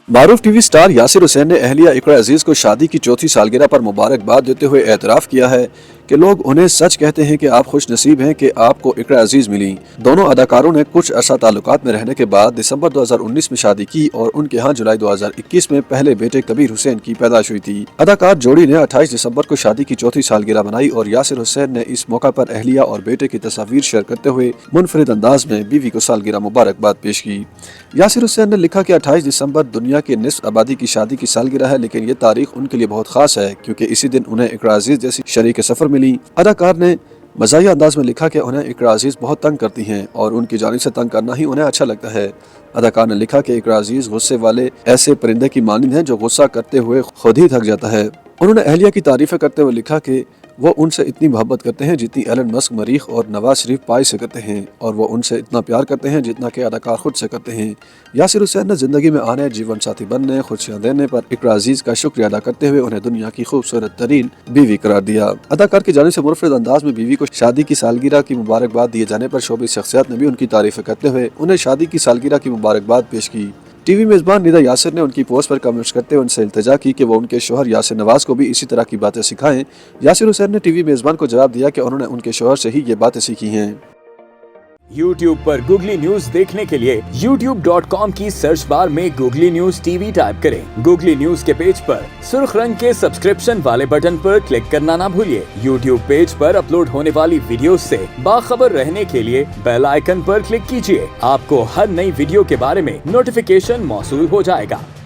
मारूफ TV star Yasir Hussain ने अहलिया इकरा अजीज को शादी की चौथी सालगिरह पर मुबारकबाद देते हुए एतराफ़ किया है कि लोग उन्हें सच कहते हैं कि आप खुश नसीब हैं कि आपको इकरा अजीज मिली। दोनों अदाकारों ने कुछ अरसा ताल्लुकात में रहने के बाद दिसंबर 2019 में शादी की और उनके यहाँ जुलाई 2021 में पहले बेटे कबीर हुसैन की पैदाइश हुई थी। अदाकार जोड़ी ने 28 दिसंबर को शादी की चौथी सालगिरह मनाई और यासिर हुसैन ने इस मौका पर अहलिया और बेटे की तस्वीर शेयर करते हुए मुनफरिद अंदाज में बीवी को सालगिरह मुबारकबाद पेश की। यासिर हुसैन ने लिखा कि 28 दिसंबर दुनिया की निस्फ आबादी की शादी की सालगिरह है, लेकिन ये तारीख उनके लिए बहुत खास है क्योंकि इसी दिन उन्हें इकरा अजीज जैसी शरीक सफर मिली। अदाकार ने मज़ाहिया अंदाज में लिखा कि उन्हें इकरा अजीज बहुत तंग करती हैं और उनकी जानिब से तंग करना ही उन्हें अच्छा लगता है। अदाकार ने लिखा कि इकरा अजीज गुस्से वाले ऐसे परिंदे की मानिंद हैं जो गुस्सा करते हुए खुद ही थक जाता है। उन्होंने अहलिया की तारीफें करते हुए लिखा कि वो उनसे इतनी मोहब्बत करते हैं जितनी एलन मस्क, मरीख और नवाज शरीफ पाई से करते हैं, और वो उनसे इतना प्यार करते हैं जितना कि अदाकार खुद से करते हैं। यासिर हुसैन ने जिंदगी में आने, जीवन साथी बनने, खुशियां देने पर इकरा अजीज का शुक्रिया अदा करते हुए उन्हें दुनिया की खूबसूरत तरीन बीवी करार दिया। अदाकार की जानिब से मुनफरिद अंदाज में बीवी को शादी की सालगिरह की मुबारकबाद दिए जाने पर शोबिज़ शख्सियत ने भी उनकी तारीफें करते हुए उन्हें शादी की सालगिरह की मुबारकबाद पेश की। टीवी मेज़बान निदा यासिर ने उनकी पोस्ट पर कमेंट्स करते हुए उनसे इल्तिजा की कि वो उनके शोहर यासिर नवाज को भी इसी तरह की बातें सिखाएं। यासिर हुसैन ने टीवी मेज़बान को जवाब दिया कि उन्होंने उनके शोहर से ही ये बातें सीखी हैं। YouTube पर गूगली न्यूज देखने के लिए youtube.com की सर्च बार में गूगली न्यूज टीवी टाइप करें। गूगली न्यूज के पेज पर सुर्ख रंग के सब्सक्रिप्शन वाले बटन पर क्लिक करना ना भूलिए। YouTube पेज पर अपलोड होने वाली वीडियोस से बाखबर रहने के लिए बेल आइकन पर क्लिक कीजिए। आपको हर नई वीडियो के बारे में नोटिफिकेशन मौसूल हो जाएगा।